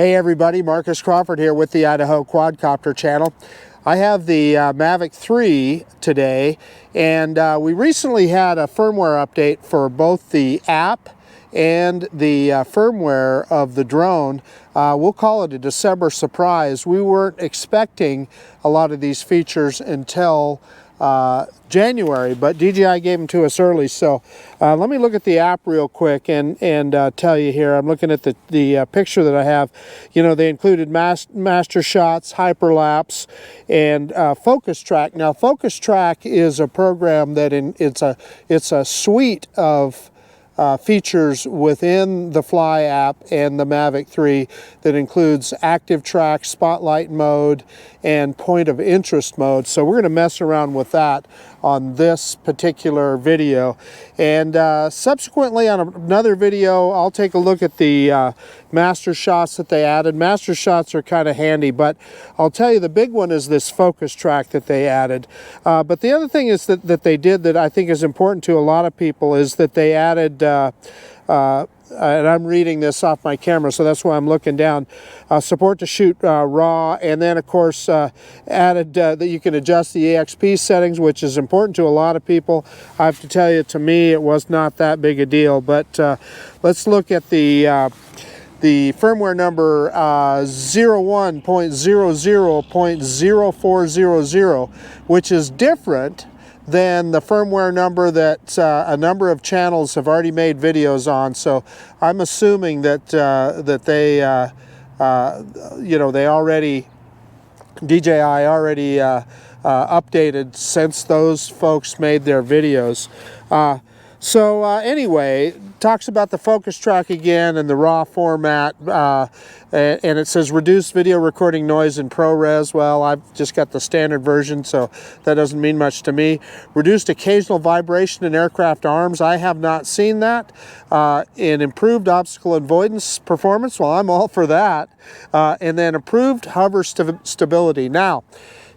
Hey everybody, Marcus Crawford here with the Idaho Quadcopter channel. I have the Mavic 3 today, and we recently had a firmware update for both the app and the firmware of the drone. We'll call it a December surprise. We weren't expecting a lot of these features until January, but DJI gave them to us early. So let me look at the app real quick and tell you here. I'm looking at the picture that I have. You know, they included master shots, Hyperlapse, and FocusTrack. Now, FocusTrack is a program that it's a suite of features within the Fly app and the Mavic 3 that includes active track, spotlight mode, and point of interest mode. So we're going to mess around with that on this particular video, and subsequently on another video I'll take a look at the master shots that they added. Master shots are kind of handy, but I'll tell you the big one is this FocusTrack that they added. But the other thing is that they did that I think is important to a lot of people is that they added and I'm reading this off my camera, so that's why I'm looking down. Support to shoot RAW, and then of course added that you can adjust the EXP settings, which is important to a lot of people. I have to tell you, to me it was not that big a deal. But let's look at the firmware number 01.00.0400, which is different than the firmware number that a number of channels have already made videos on. So I'm assuming that they, you know, they already, DJI already updated since those folks made their videos. So anyway, talks about the FocusTrack again and the RAW format, and it says reduce video recording noise in ProRes. Well, I've just got the standard version, so that doesn't mean much to me. Reduced occasional vibration in aircraft arms. I have not seen that. In improved obstacle avoidance performance. Well, I'm all for that. And then improved hover stability. Now,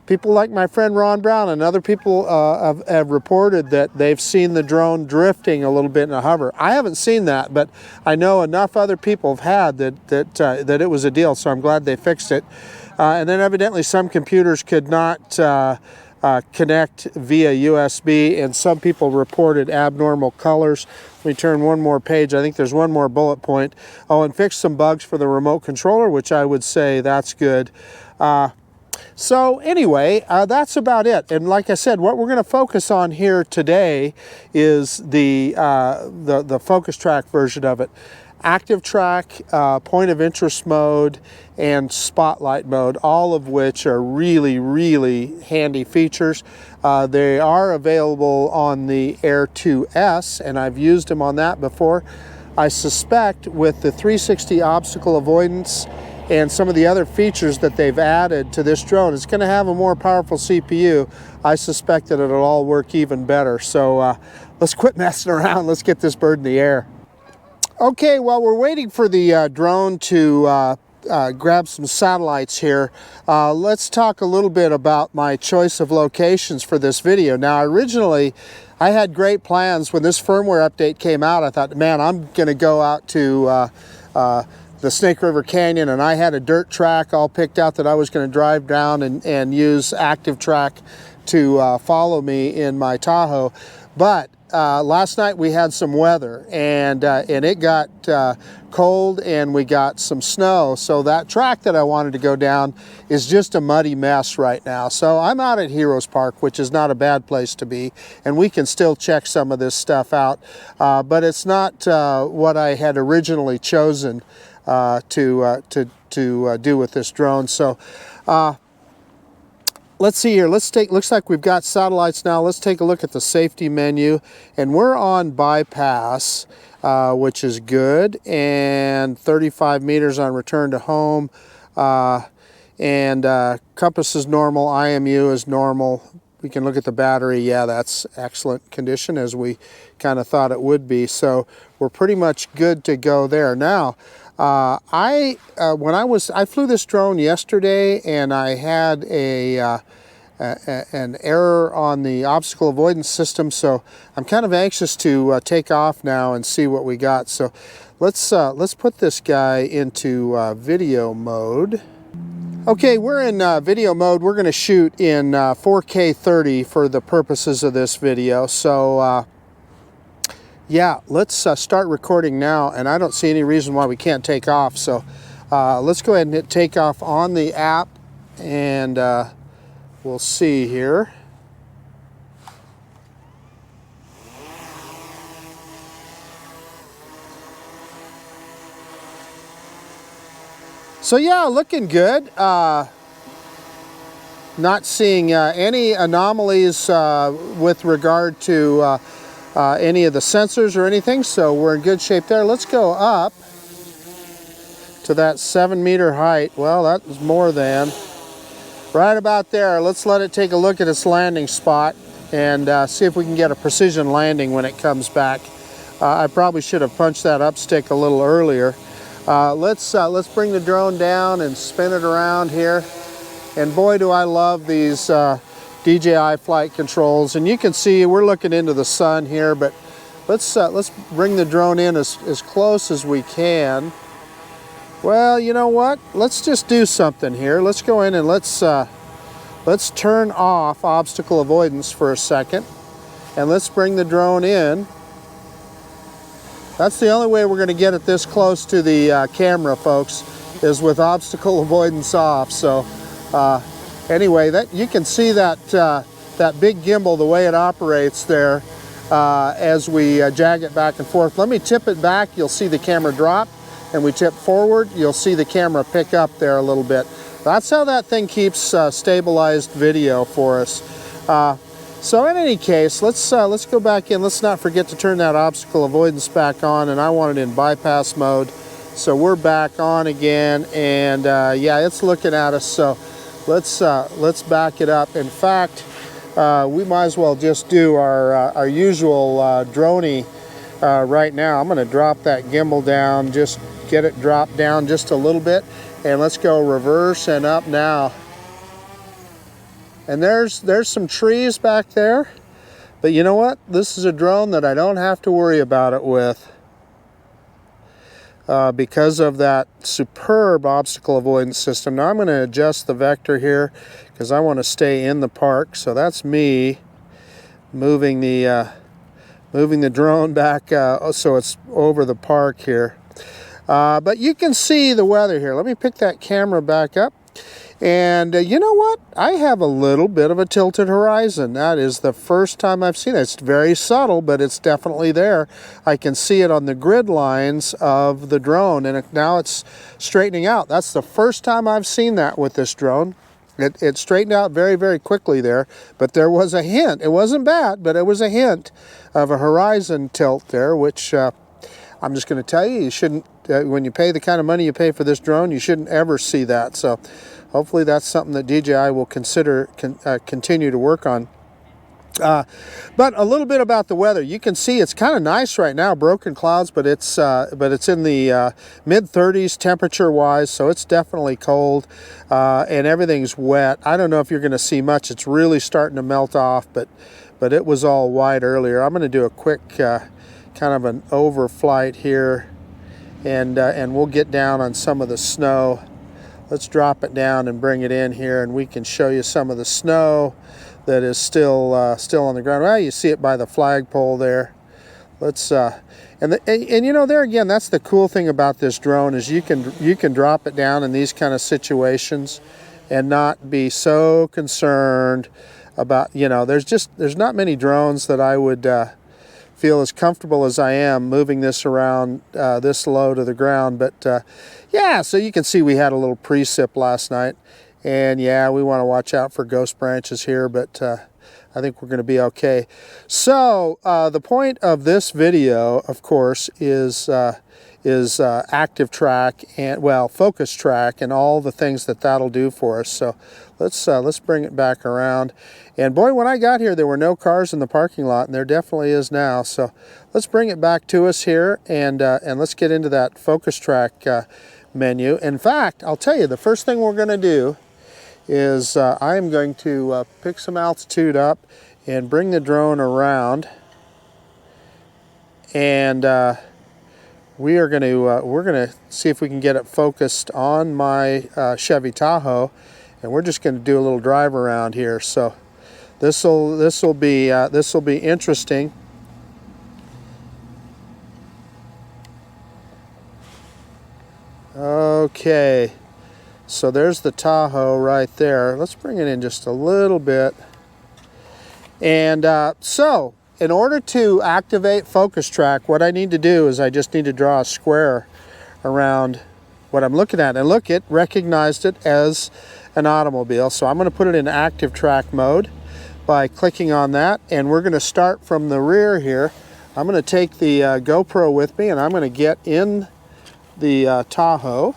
people like my friend Ron Brown and other people have reported that they've seen the drone drifting a little bit in a hover. I haven't seen that, but I know enough other people have had that it was a deal, so I'm glad they fixed it. And then evidently some computers could not connect via USB, and some people reported abnormal colors. Let me turn one more page. I think there's one more bullet point. Oh, and fix some bugs for the remote controller, which I would say that's good. So anyway, that's about it. And like I said, what we're going to focus on here today is the FocusTrack version of it. Active track, point of interest mode, and spotlight mode, all of which are really, really handy features. They are available on the Air 2S, and I've used them on that before. I suspect with the 360 obstacle avoidance and some of the other features that they've added to this drone, it's going to have a more powerful CPU. I suspect that it'll all work even better. So let's quit messing around. Let's get this bird in the air. Okay, well, we're waiting for the drone to grab some satellites here. Let's talk a little bit about my choice of locations for this video. Now, originally, I had great plans when this firmware update came out. I thought, man, I'm going to go out to the Snake River Canyon, and I had a dirt track all picked out that I was going to drive down and use active track to follow me in my Tahoe. But last night we had some weather, and it got cold, and we got some snow. So that track that I wanted to go down is just a muddy mess right now. So I'm out at Heroes Park, which is not a bad place to be, and we can still check some of this stuff out. But it's not what I had originally chosen to do with this drone. So let's see here. Looks like we've got satellites now. Let's take a look at the safety menu, and we're on bypass, which is good, and 35 meters on return to home, and compass is normal, IMU is normal. We can look at the battery. Yeah, that's excellent condition, as we kind of thought it would be. So we're pretty much good to go there. Now, I flew this drone yesterday, and I had a an error on the obstacle avoidance system, so I'm kind of anxious to take off now and see what we got. So let's put this guy into video mode. Okay, we're in video mode. We're going to shoot in 4K 30 for the purposes of this video. So yeah, let's start recording now, and I don't see any reason why we can't take off. So let's go ahead and hit take off on the app, and we'll see here. So yeah, looking good. Not seeing any anomalies with regard to any of the sensors or anything, so we're in good shape there. Let's go up to that 7-meter height. Well, that was more than. Right about there. Let's let it take a look at its landing spot and see if we can get a precision landing when it comes back. I probably should have punched that up stick a little earlier. Let's bring the drone down and spin it around here. And boy, do I love these DJI flight controls. And you can see we're looking into the sun here, but let's bring the drone in as close as we can. Well, you know what? Let's just do something here. Let's go in and let's turn off obstacle avoidance for a second, and let's bring the drone in. That's the only way we're going to get it this close to the camera, folks, is with obstacle avoidance off. So anyway, that you can see that that big gimbal, the way it operates there as we jag it back and forth. Let me tip it back. You'll see the camera drop. And we tip forward, you'll see the camera pick up there a little bit. That's how that thing keeps stabilized video for us. So in any case, let's go back in. Let's not forget to turn that obstacle avoidance back on, and I want it in bypass mode. So we're back on again, and yeah, it's looking at us. So let's back it up. In fact, we might as well just do our usual droney right now. I'm going to drop that gimbal down, just get it dropped down just a little bit, and let's go reverse and up now. And there's some trees back there, but you know what? This is a drone that I don't have to worry about it with because of that superb obstacle avoidance system. Now I'm going to adjust the vector here because I want to stay in the park. So that's me moving the drone back so it's over the park here. But you can see the weather here. Let me pick that camera back up. And you know what? I have a little bit of a tilted horizon. That is the first time I've seen it. It's very subtle, but it's definitely there. I can see it on the grid lines of the drone, and now it's straightening out. That's the first time I've seen that with this drone. It straightened out very, very quickly there, but there was a hint. It wasn't bad, but it was a hint of a horizon tilt there, which I'm just going to tell you, you shouldn't, when you pay the kind of money you pay for this drone, you shouldn't ever see that. So hopefully that's something that DJI will continue to work on. But a little bit about the weather. You can see it's kind of nice right now, broken clouds, but it's in the mid-30s temperature-wise, so it's definitely cold, and everything's wet. I don't know if you're going to see much. It's really starting to melt off, but it was all white earlier. I'm going to do a quick kind of an overflight here, and we'll get down on some of the snow. Let's drop it down and bring it in here, and we can show you some of the snow that is still on the ground. Well, you see it by the flagpole there. Let's and you know, there again, that's the cool thing about this drone, is you can drop it down in these kind of situations and not be so concerned about, you know, there's not many drones that I would feel as comfortable as I am moving this around this low to the ground. But yeah, so you can see we had a little precip last night. And yeah, we want to watch out for ghost branches here, but I think we're going to be okay. So the point of this video, of course, is active track and, well, FocusTrack and all the things that'll do for us. So let's bring it back around. And boy, when I got here, there were no cars in the parking lot, and there definitely is now. So let's bring it back to us here, and let's get into that FocusTrack menu. In fact, I'll tell you, the first thing we're going to do is I am going to pick some altitude up and bring the drone around, and we're going to see if we can get it focused on my Chevy Tahoe, and we're just going to do a little drive around here. So this will be interesting. Okay, so there's the Tahoe right there. Let's bring it in just a little bit. And so in order to activate FocusTrack, what I need to do is I just need to draw a square around what I'm looking at. And look, it recognized it as an automobile. So I'm going to put it in active track mode by clicking on that. And we're going to start from the rear here. I'm going to take the GoPro with me, and I'm going to get in the Tahoe,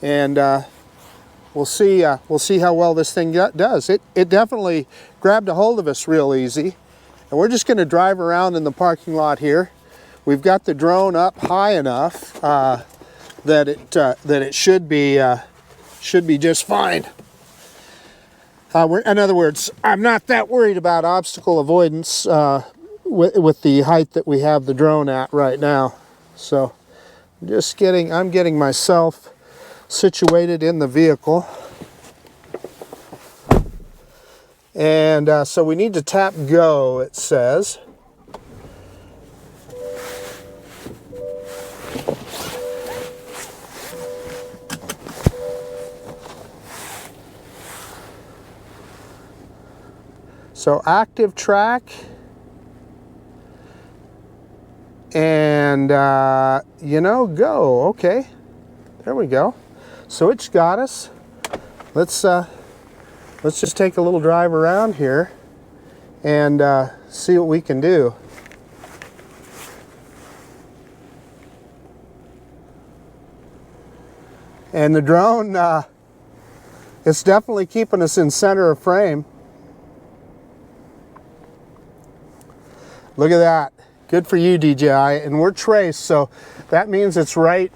and we'll see how well this thing does. It definitely grabbed a hold of us real easy, and we're just going to drive around in the parking lot here. We've got the drone up high enough that it should be just fine. In other words, I'm not that worried about obstacle avoidance with the height that we have the drone at right now. So I'm getting myself situated in the vehicle. And so we need to tap go, it says. So active track. And go. Okay, there we go. So it's got us. Let's just take a little drive around here and see what we can do. And the drone, it's definitely keeping us in center of frame. Look at that. Good for you, DJI. And we're traced, so that means it's right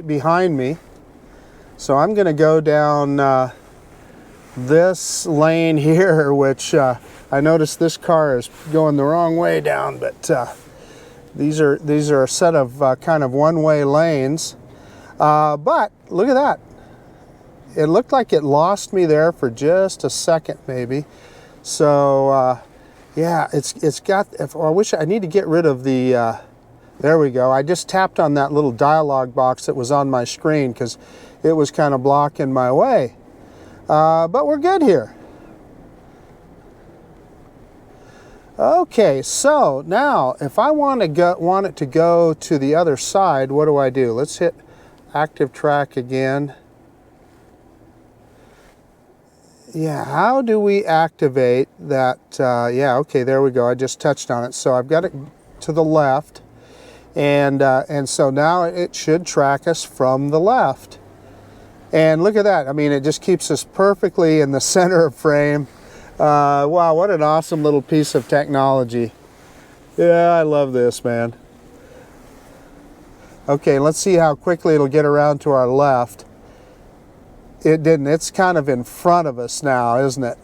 behind me. So I'm going to go down this lane here, which I noticed this car is going the wrong way down, but these are a set of kind of one-way lanes. But look at that. It looked like it lost me there for just a second, maybe. So yeah, it's got. I need to get rid of the. There we go. I just tapped on that little dialog box that was on my screen because it was kind of blocking my way. But we're good here. Okay, so now if I want it to go to the other side, what do? Let's hit active track again. Yeah, how do we activate that? Yeah, okay, there we go. I just touched on it. So I've got it to the left, and so now it should track us from the left. And look at that. I mean, it just keeps us perfectly in the center of frame. Wow, what an awesome little piece of technology. Yeah, I love this, man. Okay, let's see how quickly it'll get around to our left. It didn't. It's kind of in front of us now, isn't it?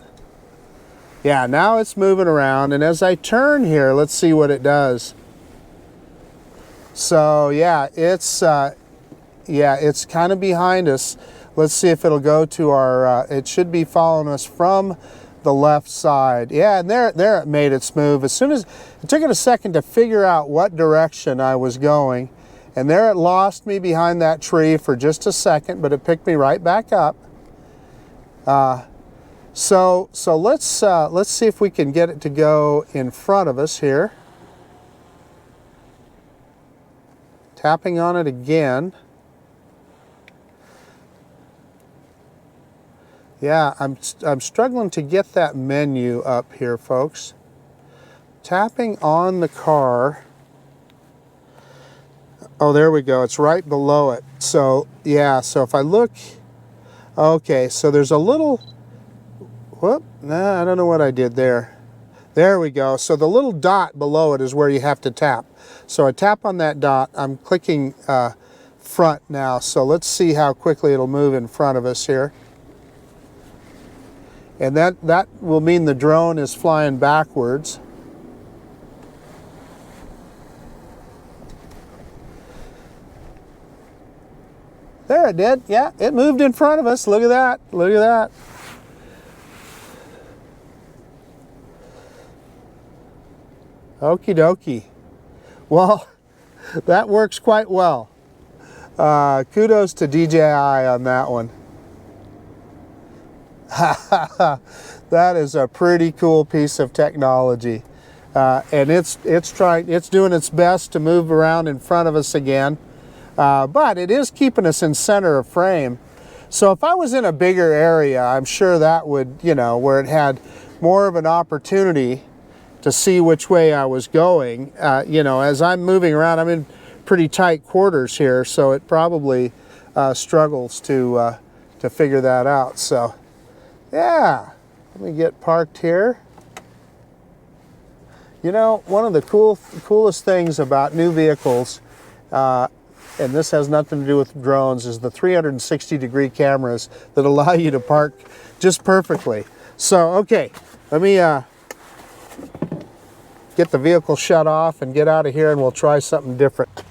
Yeah, now it's moving around, and as I turn here, let's see what it does. So yeah, it's kind of behind us. Let's see if it'll go to our, it should be following us from the left side. Yeah, and there it made its move. As soon as, it took it a second to figure out what direction I was going. And there it lost me behind that tree for just a second, but it picked me right back up. So let's see if we can get it to go in front of us here. Tapping on it again. Yeah, I'm struggling to get that menu up here, folks. Tapping on the car. Oh, there we go. It's right below it. So, yeah, so if I look, okay, so there's a little, whoop, nah, I don't know what I did there. There we go. So the little dot below it is where you have to tap. So I tap on that dot. I'm clicking front now. So let's see how quickly it'll move in front of us here. And that will mean the drone is flying backwards. There it did. Yeah, it moved in front of us. Look at that. Look at that. Okie dokie. Well, that works quite well. Kudos to DJI on that one. That is a pretty cool piece of technology. And it's doing its best to move around in front of us again. But it is keeping us in center of frame. So if I was in a bigger area, I'm sure that would, you know, where it had more of an opportunity to see which way I was going. You know, as I'm moving around, I'm in pretty tight quarters here, so it probably struggles to figure that out. So, yeah, let me get parked here. You know, one of the coolest things about new vehicles, and this has nothing to do with drones, is the 360-degree cameras that allow you to park just perfectly. So, okay, let me get the vehicle shut off and get out of here, and we'll try something different.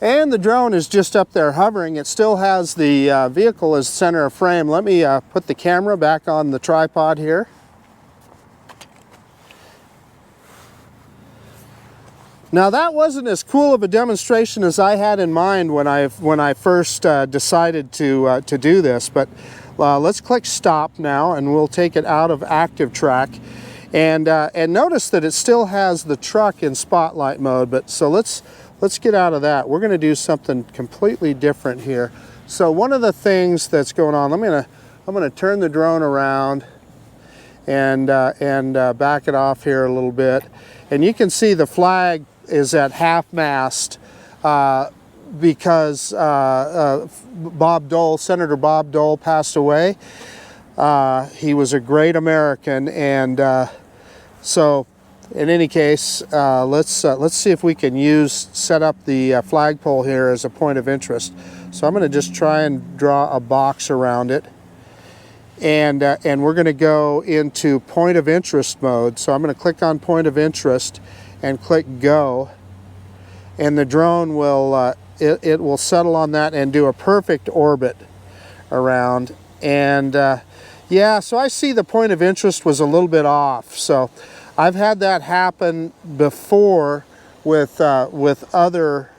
And the drone is just up there hovering. It still has the vehicle as center of frame. Let me put the camera back on the tripod here. Now that wasn't as cool of a demonstration as I had in mind when I first decided to do this, but let's click stop now, and we'll take it out of active track. And notice that it still has the truck in spotlight mode, but so let's get out of that. We're going to do something completely different here. So one of the things that's going on, I'm going to turn the drone around and back it off here a little bit, and you can see the flag is at half mast because Bob Dole, Senator Bob Dole, passed away. He was a great American, and so in any case, let's see if we can set up the flagpole here as a point of interest. So I'm going to just try and draw a box around it, and we're going to go into point of interest mode. So I'm going to click on point of interest and click go, and the drone will it will settle on that and do a perfect orbit around. And yeah, so I see the point of interest was a little bit off. So I've had that happen before with other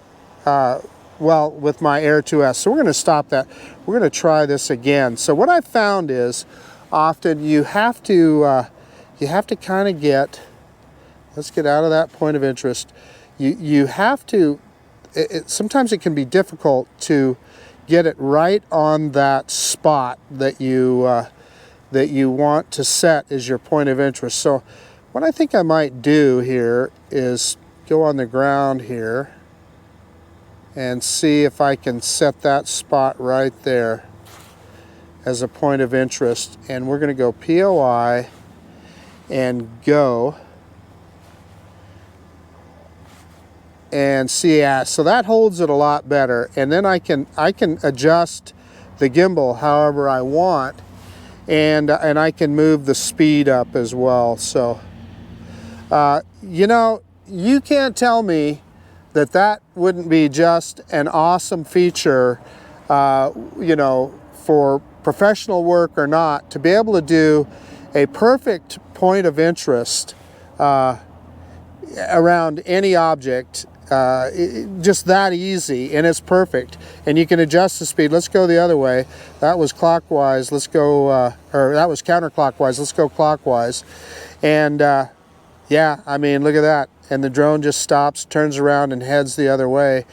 with my Air 2S. So we're going to stop that. We're going to try this again. So what I've found is often you have to kind of get, let's get out of that point of interest. You have to, sometimes it can be difficult to get it right on that spot that you want to set as your point of interest. So what I think I might do here is go on the ground here and see if I can set that spot right there as a point of interest. And we're going to go POI and go. And see, yeah, so that holds it a lot better. And then I can adjust the gimbal however I want, and I can move the speed up as well. So you know, you can't tell me that wouldn't be just an awesome feature, you know, for professional work or not, to be able to do a perfect point of interest around any object. Just that easy, and it's perfect, and you can adjust the speed. Let's go the other way. That was clockwise. Let's go, or that was counterclockwise. Let's go clockwise. And yeah, I mean, look at that. And the drone just stops, turns around, and heads the other way,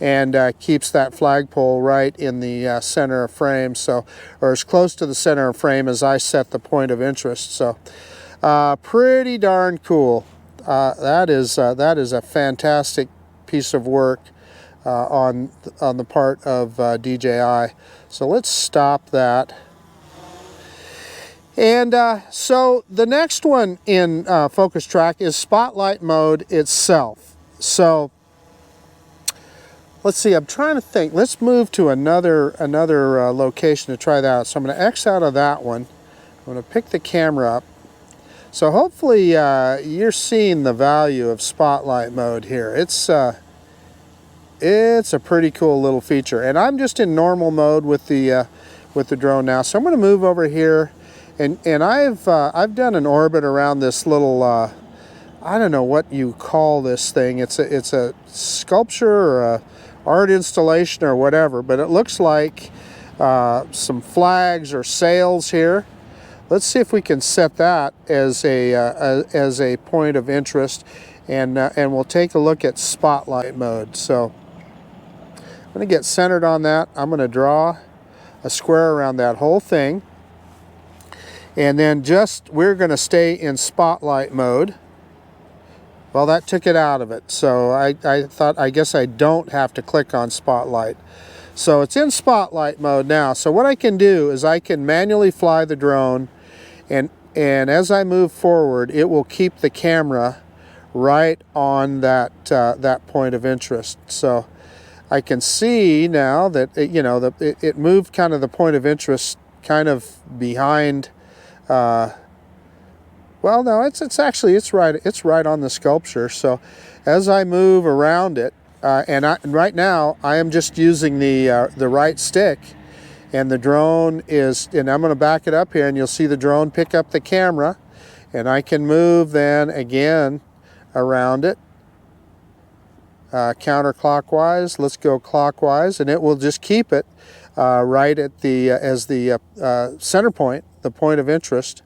and keeps that flagpole right in the center of frame, so, or as close to the center of frame as I set the point of interest. So pretty darn cool. That is a fantastic piece of work on the part of DJI. So let's stop that. And so the next one in FocusTrack is spotlight mode itself. So let's see, I'm trying to think. Let's move to another location to try that out. So I'm going to X out of that one. I'm going to pick the camera up. So hopefully you're seeing the value of spotlight mode here. It's a pretty cool little feature. And I'm just in normal mode with the drone now. So I'm going to move over here, and I've done an orbit around this little I don't know what you call this thing. It's a sculpture or a art installation or whatever, but it looks like some flags or sails here. Let's see if we can set that as a point of interest, and we'll take a look at spotlight mode. So I'm going to get centered on that. I'm going to draw a square around that whole thing, and then we're going to stay in spotlight mode. Well, that took it out of it, so I guess I don't have to click on spotlight. So it's in spotlight mode now. So what I can do is I can manually fly the drone, and as I move forward, it will keep the camera right on that point of interest. So I can see now that it moved kind of the point of interest kind of behind. Well, no, it's right on the sculpture. So as I move around it, and right now I am just using the right stick, and the drone is, and I'm going to back it up here, and you'll see the drone pick up the camera, and I can move then again around it counterclockwise. Let's go clockwise, and it will just keep it right at as the center point, the point of interest.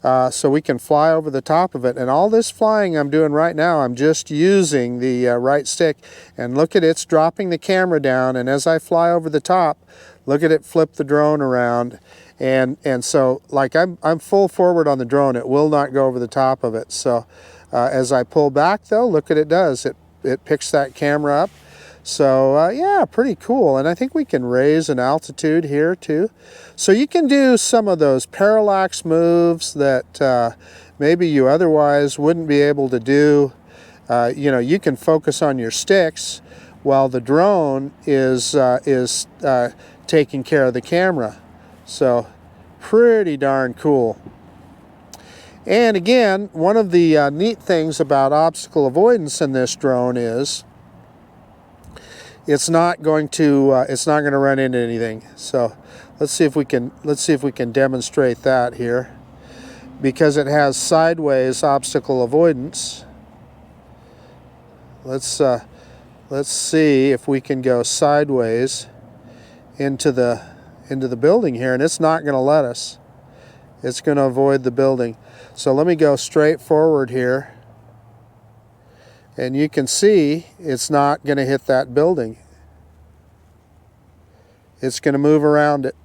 So we can fly over the top of it. And all this flying I'm doing right now, I'm just using the right stick. And look at it, it's dropping the camera down, and as I fly over the top, look at it flip the drone around. And so like I'm full forward on the drone, it will not go over the top of it. So as I pull back though, look what it does. It picks that camera up. So yeah, pretty cool. And I think we can raise an altitude here too. So you can do some of those parallax moves that maybe you otherwise wouldn't be able to do. You can focus on your sticks while the drone is taking care of the camera. So pretty darn cool. And again, one of the neat things about obstacle avoidance in this drone is it's not going to run into anything. So let's see if we can demonstrate that here, because it has sideways obstacle avoidance. Let's see if we can go sideways into the building here, and it's not going to let us. It's going to avoid the building. So let me go straight forward here. And you can see it's not going to hit that building. It's going to move around it.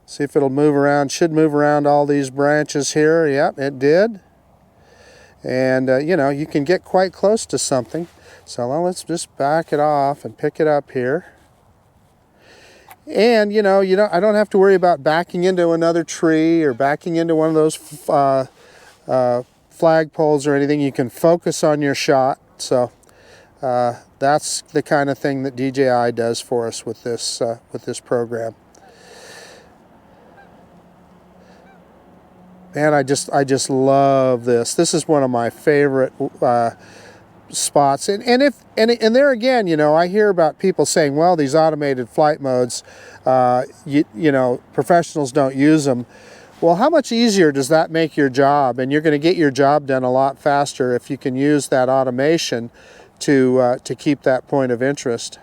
See if it'll move around. Should move around all these branches here. Yep, it did. And you can get quite close to something. So let's just back it off and pick it up here. And I don't have to worry about backing into another tree or backing into one of those flag poles or anything. You can focus on your shot. So that's the kind of thing that DJI does for us with this program. Man, I just love this. This is one of my favorite spots. And there again, I hear about people saying, well, these automated flight modes, professionals don't use them. Well, how much easier does that make your job? And you're going to get your job done a lot faster if you can use that automation to keep that point of interest.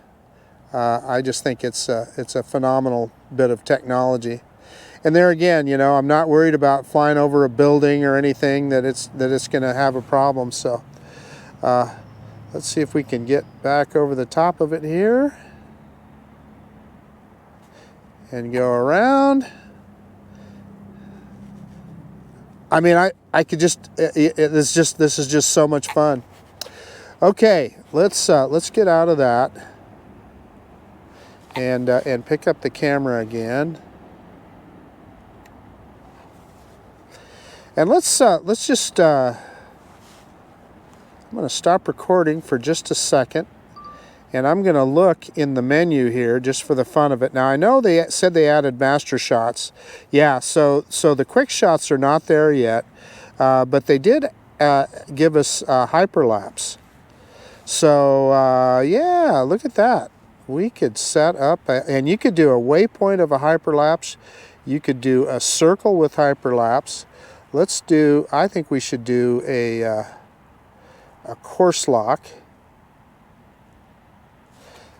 I just think it's a phenomenal bit of technology. And there again, I'm not worried about flying over a building or anything that it's going to have a problem. So let's see if we can get back over the top of it here and go around. I mean, I could just this is just so much fun. Okay, let's get out of that and pick up the camera again. And let's just I'm going to stop recording for just a second, and I'm going to look in the menu here just for the fun of it. Now I know they said they added master shots. Yeah, so the quick shots are not there yet, but they did give us hyperlapse. So yeah, look at that. We could set up, and you could do a waypoint of a hyperlapse. You could do a circle with hyperlapse. Let's do, I think we should do a course lock.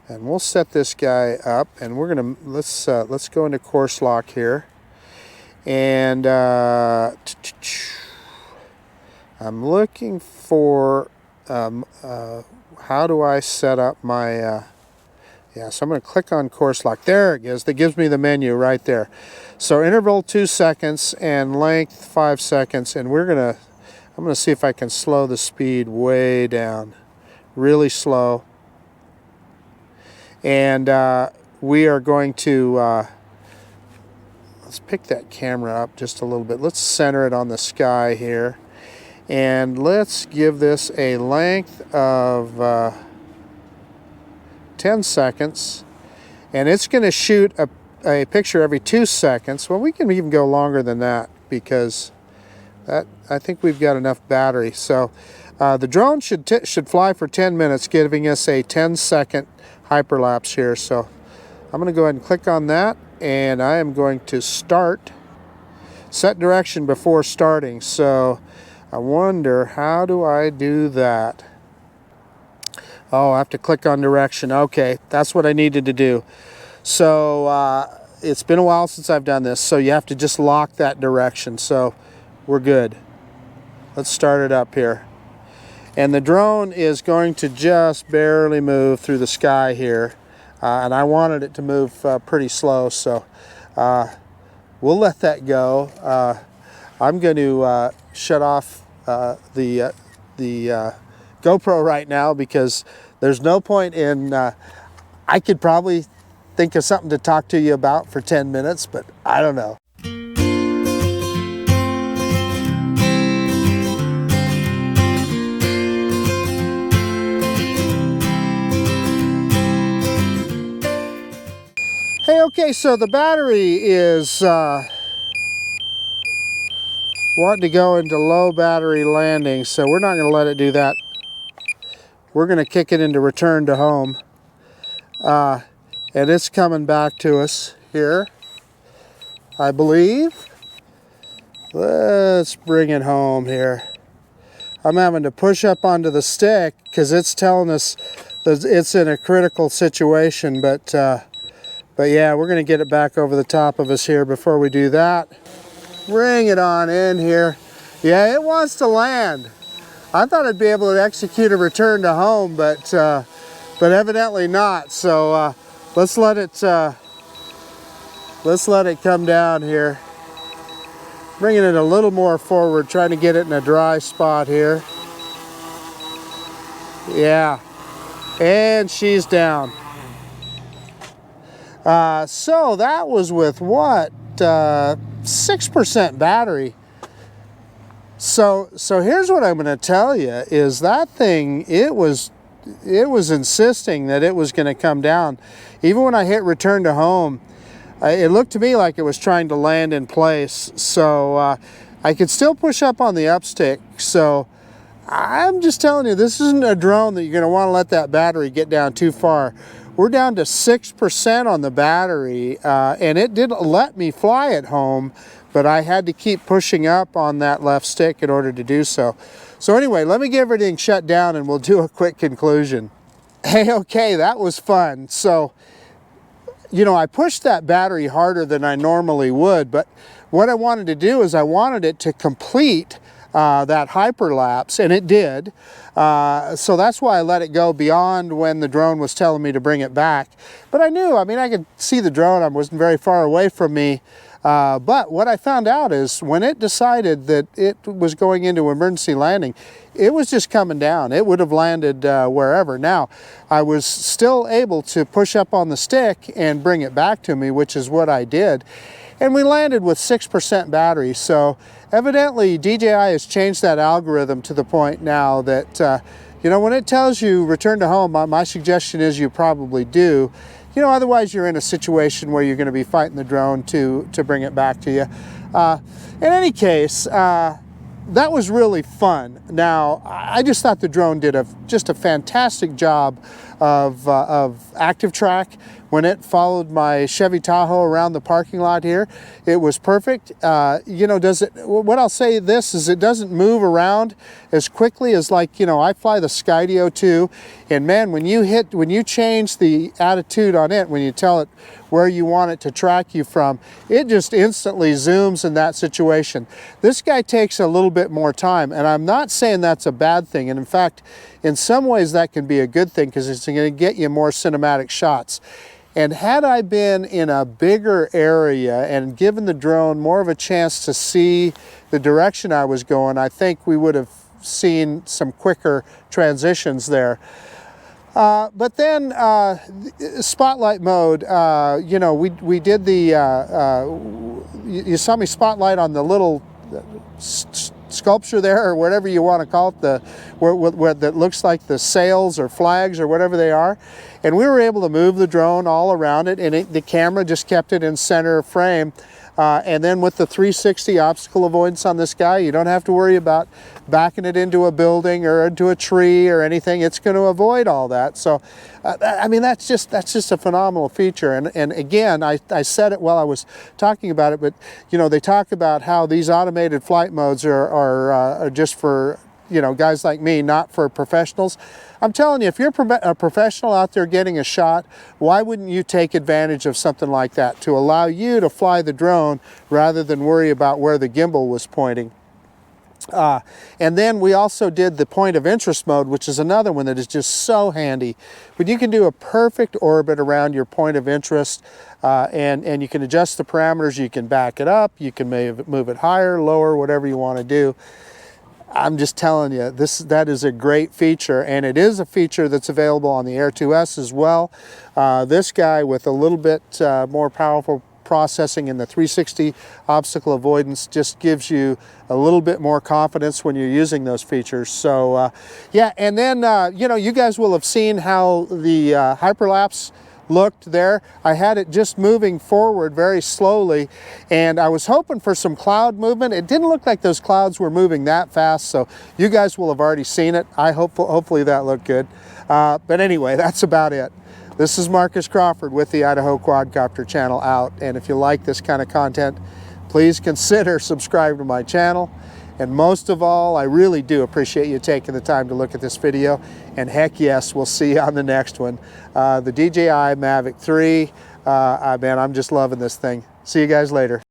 And we'll set this guy up, and we're gonna, let's go into course lock here. And I'm looking for, how do I set up my, yeah, so I'm going to click on course lock. There it is. That gives me the menu right there. So interval 2 seconds and length 5 seconds. And I'm going to see if I can slow the speed way down. Really slow. And we are going to, let's pick that camera up just a little bit. Let's center it on the sky here. And let's give this a length of 10 seconds, and it's going to shoot a picture every 2 seconds. Well, we can even go longer than that because I think we've got enough battery. So the drone should fly for 10 minutes, giving us a 10-second hyperlapse here. So I'm going to go ahead and click on that, and I am going to set direction before starting. So I wonder, how do I do that? Oh, I have to click on direction. Okay, that's what I needed to do. So it's been a while since I've done this, so you have to just lock that direction. So we're good. Let's start it up here. And the drone is going to just barely move through the sky here. And I wanted it to move pretty slow, so we'll let that go. I'm going to shut off the GoPro right now because there's no point in, I could probably think of something to talk to you about for 10 minutes, but I don't know. Hey, okay, so the battery is wanting to go into low battery landing, so we're not going to let it do that. We're going to kick it into return to home. And it's coming back to us here, I believe. Let's bring it home here. I'm having to push up onto the stick because it's telling us that it's in a critical situation, but yeah, we're going to get it back over the top of us here. Before we do that, bring it on in here. Yeah, it wants to land. I thought I'd be able to execute a return to home, but evidently not. So let's let it come down here. Bringing it a little more forward, trying to get it in a dry spot here. Yeah, and she's down. So that was with what, 6% battery. So here's what I'm going to tell you is that thing, it was insisting that it was going to come down. Even when I hit return to home, it looked to me like it was trying to land in place. So I could still push up on the upstick. So I'm just telling you, this isn't a drone that you're going to want to let that battery get down too far. We're down to 6% on the battery, and it did let me fly at home, but I had to keep pushing up on that left stick in order to do so. So anyway, let me get everything shut down and we'll do a quick conclusion. Hey, okay, that was fun. So, you know, I pushed that battery harder than I normally would, but what I wanted to do is I wanted it to complete that hyperlapse, and it did. So that's why I let it go beyond when the drone was telling me to bring it back. But I knew, I mean, I could see the drone. I wasn't very far away from me. But what I found out is when it decided that it was going into emergency landing, it was just coming down. It would have landed wherever. Now, I was still able to push up on the stick and bring it back to me, which is what I did. and we landed with 6% battery. So evidently DJI has changed that algorithm to the point now that you know, when it tells you return to home, my suggestion is you probably do. You know, otherwise you're in a situation where you're going to be fighting the drone to bring it back to you. In any case, that was really fun. Now, I just thought the drone did just a fantastic job of active track when it followed my Chevy Tahoe around the parking lot here. It was perfect. You know, what I'll say this is it doesn't move around as quickly as, like, you know, I fly the Skydio 2, and man, when you change the attitude on it, when you tell it where you want it to track you from, it just instantly zooms in that situation. This guy takes a little bit more time, and I'm not saying that's a bad thing, and in fact, in some ways that can be a good thing because it's going to get you more cinematic shots. And had I been in a bigger area and given the drone more of a chance to see the direction I was going, I think we would have seen some quicker transitions there. But then spotlight mode, you know, we did the, you saw me spotlight on the little sculpture there, or whatever you want to call it, where that looks like the sails or flags or whatever they are. And we were able to move the drone all around it, and the camera just kept it in center frame. And then with the 360 obstacle avoidance on this guy, you don't have to worry about backing it into a building or into a tree or anything. It's going to avoid all that. So, I mean, that's just a phenomenal feature. And again, I said it while I was talking about it, but you know, they talk about how these automated flight modes are just for, you know, guys like me, not for professionals. I'm telling you, if you're a professional out there getting a shot, why wouldn't you take advantage of something like that to allow you to fly the drone rather than worry about where the gimbal was pointing? And then we also did the point of interest mode, which is another one that is just so handy. But you can do a perfect orbit around your point of interest, and you can adjust the parameters. You can back it up, you can move it higher, lower, whatever you want to do. I'm just telling you, that is a great feature, and it is a feature that's available on the Air 2S as well. This guy with a little bit more powerful processing in the 360 obstacle avoidance just gives you a little bit more confidence when you're using those features. So yeah, and then you know, you guys will have seen how the Hyperlapse looked there. I had it just moving forward very slowly, and I was hoping for some cloud movement. It didn't look like those clouds were moving that fast, so you guys will have already seen it. Hopefully that looked good. But anyway, that's about it. This is Marcus Crawford with the Idaho Quadcopter channel out, and if you like this kind of content, please consider subscribing to my channel. And most of all, I really do appreciate you taking the time to look at this video. And heck yes, we'll see you on the next one. The DJI Mavic 3, man, I'm just loving this thing. See you guys later.